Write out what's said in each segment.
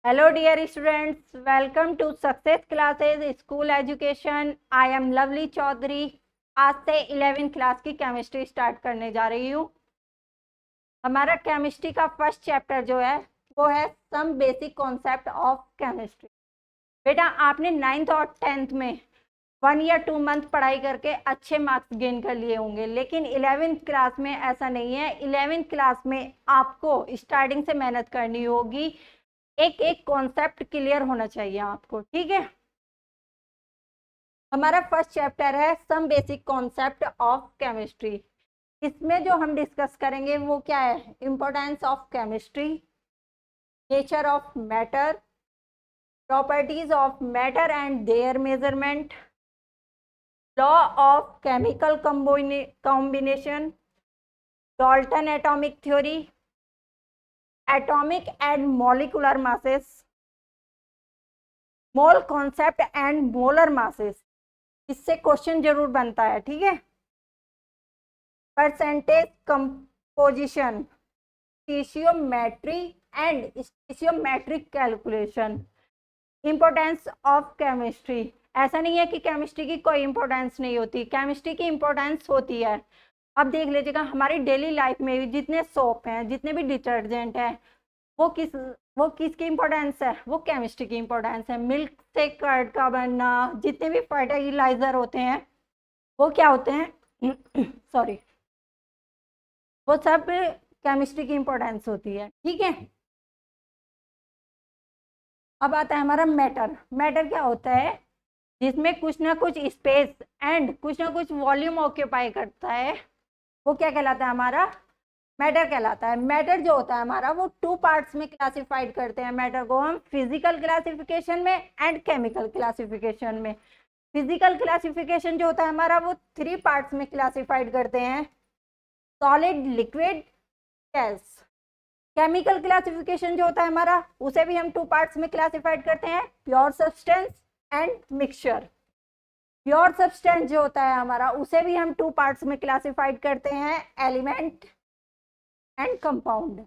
Hello dear students, welcome to Success Classes School Education. I am Lovely Chaudhary. आज से 11th class की chemistry start करने जा रही हूँ। हमारा केमिस्ट्री का फर्स्ट चैप्टर जो है वो है some basic concept of chemistry. बेटा आपने 9th और 10th में 1 या 2 मंथ पढ़ाई करके अच्छे मार्क्स गेन कर लिए होंगे, लेकिन 11th क्लास में ऐसा नहीं है। 11th क्लास में आपको स्टार्टिंग से मेहनत करनी होगी, एक एक कॉन्सेप्ट क्लियर होना चाहिए आपको, ठीक है। हमारा फर्स्ट चैप्टर है some basic concept of chemistry. इसमें जो हम डिस्कस करेंगे वो क्या है? Importance of chemistry, nature of matter, properties of matter and their measurement, law of chemical combination, Dalton atomic theory, atomic and molecular masses, mole concept and molar masses. इससे question जरूर बनता है, ठीक है। Percentage composition, stoichiometry and stoichiometric calculation. Importance of chemistry, ऐसा नहीं है कि केमिस्ट्री की कोई इंपॉर्टेंस नहीं होती, केमिस्ट्री की इंपॉर्टेंस होती है। अब देख लीजिएगा हमारी डेली लाइफ में भी जितने सोप हैं, जितने भी डिटर्जेंट हैं, वो किसकी इंपॉर्टेंस है? वो केमिस्ट्री की इंपॉर्टेंस है। मिल्क से कर्ड का बनना, जितने भी फर्टिलाइजर होते हैं वो क्या होते हैं सॉरी, वो सब केमिस्ट्री की इंपॉर्टेंस होती है, ठीक है। अब आता है हमारा मैटर। मैटर क्या होता है? जिसमें कुछ ना कुछ स्पेस एंड कुछ ना कुछ वॉल्यूम ऑक्यूपाई करता है, वो क्या कहलाता है? हमारा मैटर कहलाता है। मैटर जो होता है हमारा वो 2 पार्ट्स में क्लासिफाइड करते हैं। मैटर को हम फिजिकल क्लासिफिकेशन में एंड केमिकल क्लासिफिकेशन में। फिजिकल क्लासिफिकेशन जो होता है हमारा वो 3 पार्ट्स में क्लासिफाइड करते हैं, solid, liquid, gas. Chemical classification जो होता है हमारा उसे भी हम 2 पार्ट्स में क्लासिफाइड करते हैं, pure substance and mixture. Pure substance जो होता है हमारा उसे भी हम 2 पार्ट्स में क्लासिफाइड करते हैं, एलिमेंट एंड कंपाउंड।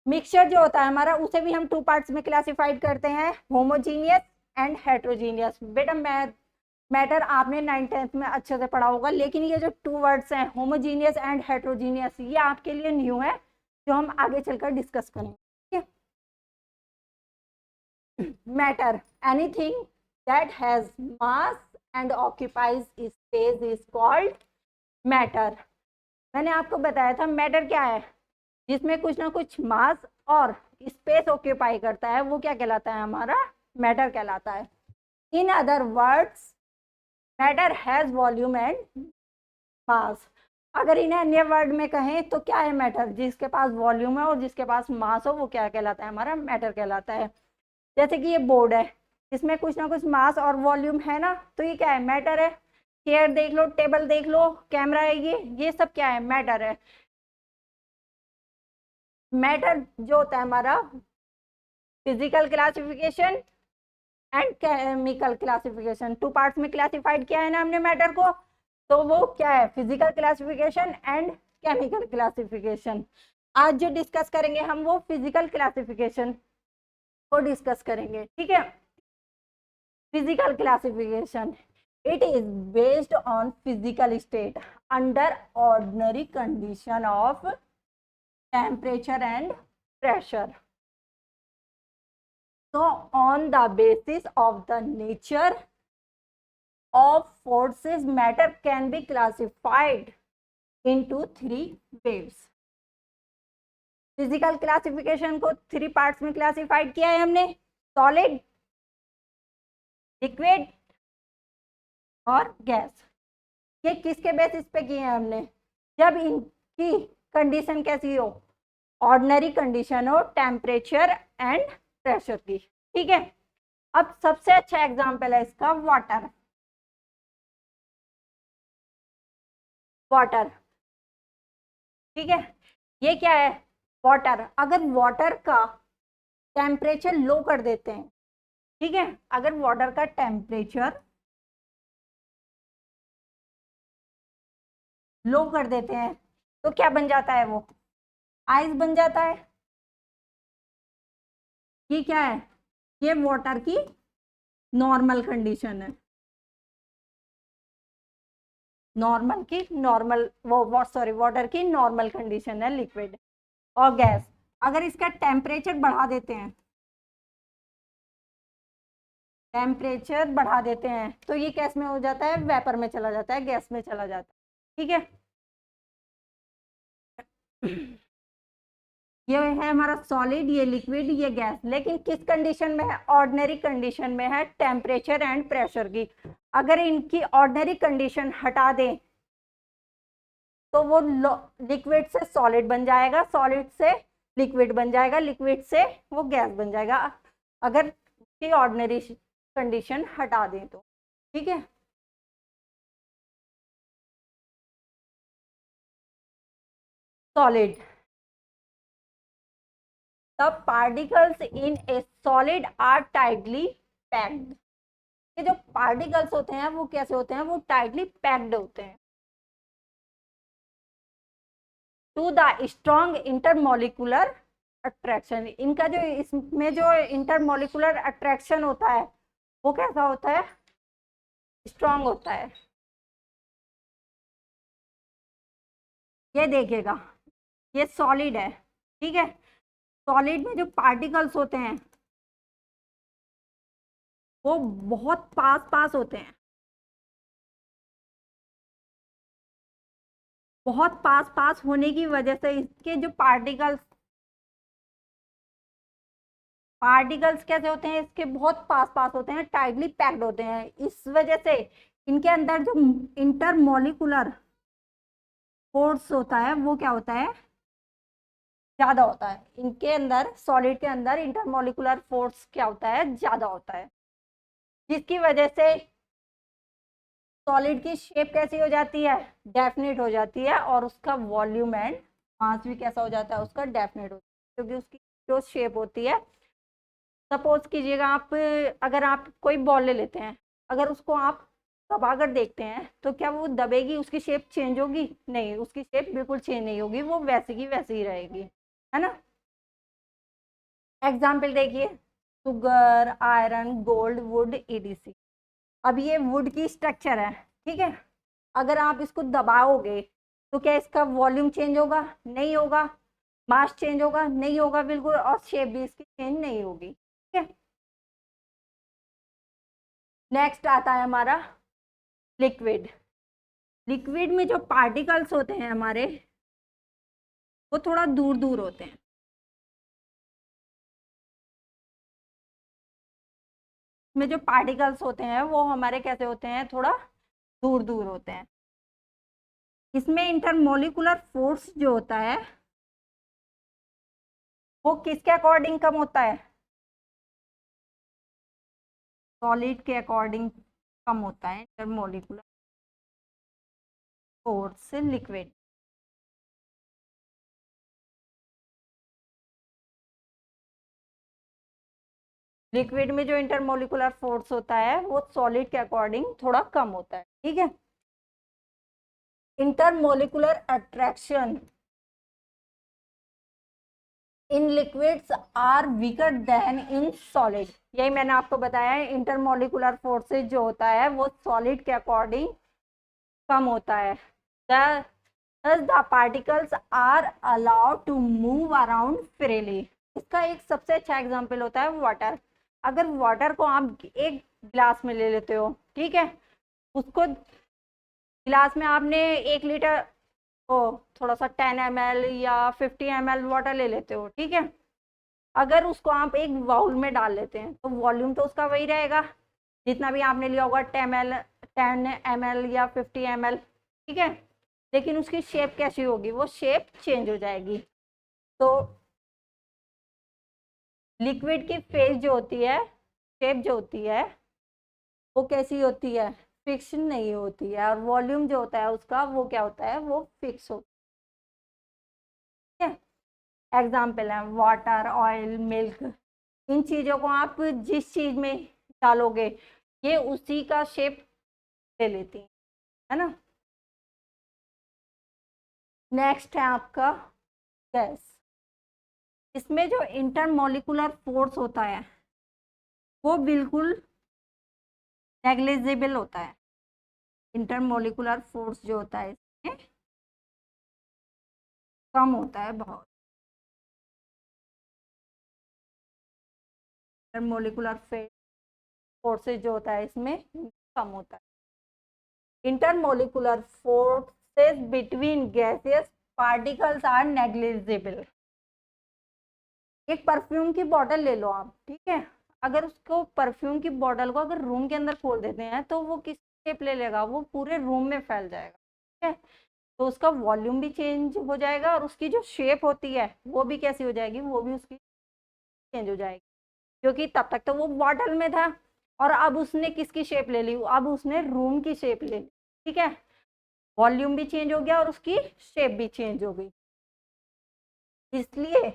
मिक्सचर जो होता है हमारा उसे भी हम 2 पार्ट्स में क्लासिफाइड करते हैं, होमोजीनियस एंड हेट्रोजीनियस। बेटा मैटर आपने 9th-10th में अच्छे से पढ़ा होगा, लेकिन ये जो 2 वर्ड्स हैं होमोजीनियस एंड हेट्रोजीनियस, ये आपके लिए न्यू है, जो हम आगे चलकर डिस्कस करेंगे। Matter, anything that has mass and occupies space is called matter. मैंने आपको बताया था मैटर क्या है? जिसमें कुछ ना कुछ मास और स्पेस ऑक्यूपाई करता है, वो क्या कहलाता है? हमारा मैटर कहलाता है। In other words matter has volume and mass. अगर इन्हें अन्य वर्ड में कहें तो क्या है मैटर? जिसके पास वॉल्यूम है और जिसके पास मास हो वो क्या कहलाता है? हमारा मैटर कहलाता है। जैसे कि ये बोर्ड है, इसमें कुछ ना कुछ मास और वॉल्यूम है ना, तो ये क्या है? मैटर है। चेयर देख लो, टेबल देख लो, कैमरा है, ये सब क्या है? मैटर है। मैटर जो होता है हमारा physical classification and chemical classification, 2 parts में क्लासिफाइड किया है ना हमने मैटर को, तो वो क्या है? Physical classification and chemical classification. आज जो डिस्कस करेंगे हम वो फिजिकल क्लासिफिकेशन को डिस्कस करेंगे, ठीक है। Physical classification, it is based on physical state under ordinary condition of temperature and pressure. So on the basis of the nature of forces, matter can be classified into 3 waves. Physical classification को 3 parts में classified किया है हमने, solid, liquid और gas. ये किसके basis पे किए हैं हमने? जब इनकी कंडीशन कैसी हो? ऑर्डिनरी कंडीशन हो, टेम्परेचर एंड प्रेशर की, ठीक है। अब सबसे अच्छा एग्जांपल है इसका वाटर। वाटर, ठीक है, ये क्या है? वाटर। अगर वाटर का टेम्परेचर लो कर देते हैं, ठीक है, अगर वाटर का टेम्परेचर लो कर देते हैं तो क्या बन जाता है? वो आइस बन जाता है। ये क्या है, ये वाटर की नॉर्मल कंडीशन है, नॉर्मल की नॉर्मल वो सॉरी वाटर की नॉर्मल कंडीशन है लिक्विड। और गैस, अगर इसका टेम्परेचर बढ़ा देते हैं, टेम्परेचर बढ़ा देते हैं तो ये गैस में हो जाता है, वेपर में चला जाता है, गैस में चला जाता है। ठीक है, ये है हमारा सॉलिड, ये लिक्विड, ये गैस। लेकिन किस कंडीशन में है, ऑर्डिनरी कंडीशन में है, टेम्परेचर एंड प्रेशर की। अगर इनकी ऑर्डिनरी कंडीशन हटा दें तो वो लिक्विड से सॉलिड बन जाएगा, सॉलिड से लिक्विड बन जाएगा, लिक्विड से वो गैस बन जाएगा, अगर की ऑर्डिनरी कंडीशन हटा दें तो। ठीक है, solid, the particles in a solid are tightly packed. ये जो पार्टिकल्स होते हैं वो कैसे होते हैं, वो टाइटली पैक्ड होते हैं to the strong intermolecular attraction. इनका जो इसमें जो इंटरमोलिकुलर अट्रैक्शन होता है वो कैसा होता है, स्ट्रॉन्ग होता है। ये देखिएगा, ये सॉलिड है, ठीक है, सॉलिड में जो पार्टिकल्स होते हैं वो बहुत पास पास होते हैं, बहुत पास पास होने की वजह से इसके जो पार्टिकल्स पार्टिकल्स कैसे होते हैं, इसके बहुत पास पास होते हैं, टाइटली पैक्ड होते हैं। इस वजह से इनके अंदर जो इंटरमोलिकुलर फोर्स होता है वो क्या होता है, ज्यादा होता है। इनके अंदर, सॉलिड के अंदर इंटरमोलिकुलर फोर्स क्या होता है, ज्यादा होता है, जिसकी वजह से सॉलिड की शेप कैसी हो जाती है, डेफिनेट हो जाती है, और उसका वॉल्यूम एंड मास भी कैसा हो जाता है, उसका डेफिनेट होता है, क्योंकि उसकी जो शेप होती है। सपोज कीजिएगा आप, अगर आप कोई बॉल ले लेते हैं, अगर उसको आप दबा कर देखते हैं तो क्या वो दबेगी, उसकी शेप चेंज होगी, नहीं, उसकी शेप बिल्कुल चेंज नहीं होगी, वो वैसी की वैसी ही रहेगी, है ना। एग्जाम्पल देखिए, sugar, iron, gold, would, EDC. अब ये वुड की स्ट्रक्चर है, ठीक है, अगर आप इसको दबाओगे तो क्या इसका वॉल्यूम चेंज होगा, नहीं होगा, मास चेंज होगा, नहीं होगा बिल्कुल, और शेप भी इसकी चेंज नहीं होगी। ठीक है, नेक्स्ट आता है हमारा लिक्विड। लिक्विड में जो पार्टिकल्स होते हैं हमारे वो थोड़ा दूर दूर होते हैं, में जो पार्टिकल्स होते हैं वो हमारे कैसे होते हैं, थोड़ा दूर दूर होते हैं। इसमें इंटरमोलिकुलर फोर्स जो होता है वो किसके अकॉर्डिंग कम होता है, सॉलिड के अकॉर्डिंग कम होता है इंटरमोलिकुलर फोर्स लिक्विड। लिक्विड में जो इंटरमोलिकुलर फोर्स होता है वो सॉलिड के अकॉर्डिंग थोड़ा कम होता है। ठीक है, intermolecular attraction in liquids are weaker than in solid. यही मैंने आपको बताया है, इंटरमोलिकुलर फोर्सेज जो होता है वो सॉलिड के अकॉर्डिंग कम होता है। thus the particles are allowed to move around freely। इसका एक सबसे अच्छा एग्जांपल होता है वाटर। अगर वाटर को आप एक ग्लास में ले लेते हो, ठीक है, उसको गिलास में आपने 1 लीटर ओ थोड़ा सा 10 ml या 50 ml वाटर ले लेते हो, ठीक है, अगर उसको आप एक बाउल में डाल लेते हैं तो वॉल्यूम तो उसका वही रहेगा जितना भी आपने लिया होगा, 10 ml या 50 ml, ठीक है, लेकिन उसकी शेप कैसी होगी, वो शेप चेंज हो जाएगी। तो लिक्विड की फेज जो होती है, शेप जो होती है वो कैसी होती है, फिक्स नहीं होती है, और वॉल्यूम जो होता है उसका वो क्या होता है, वो फिक्स होता है। एग्जाम्पल है वाटर, ऑयल, मिल्क। इन चीज़ों को आप जिस चीज़ में डालोगे ये उसी का शेप ले लेती है ना। नेक्स्ट है आपका गैस। इसमें जो इंटरमोलिकुलर फोर्स होता है वो बिल्कुल नेग्लिजिबल होता है। इंटरमोलिकुलर फोर्स जो होता है इसमें कम होता है बहुत। इंटरमोलिकुलर फोर्सेज जो होता है इसमें कम होता है। Intermolecular forces between gaseous particles are negligible. एक परफ्यूम की बॉटल ले लो आप, ठीक है, अगर उसको परफ्यूम की बॉटल को अगर रूम के अंदर खोल देते हैं तो वो किस शेप ले लेगा, वो पूरे रूम में फैल जाएगा, ठीक है। तो उसका वॉल्यूम भी चेंज हो जाएगा और उसकी जो शेप होती है वो भी कैसी हो जाएगी, वो भी उसकी चेंज हो जाएगी, क्योंकि तब तक तो वो बॉटल में था और अब उसने किसकी शेप ले ली, अब उसने रूम की शेप ले ली, ठीक है। वॉल्यूम भी चेंज हो गया और उसकी शेप भी चेंज हो गई। इसलिए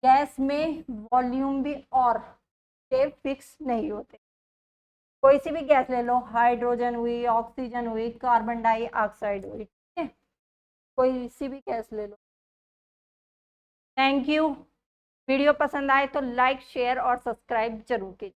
गैस में वॉल्यूम भी और शेप फिक्स नहीं होते। कोई सी भी गैस ले लो, हाइड्रोजन हुई, ऑक्सीजन हुई, कार्बन डाइऑक्साइड हुई, ठीक है, कोई सी भी गैस ले लो। Thank you. वीडियो पसंद आए तो लाइक शेयर और सब्सक्राइब जरूर कीजिए।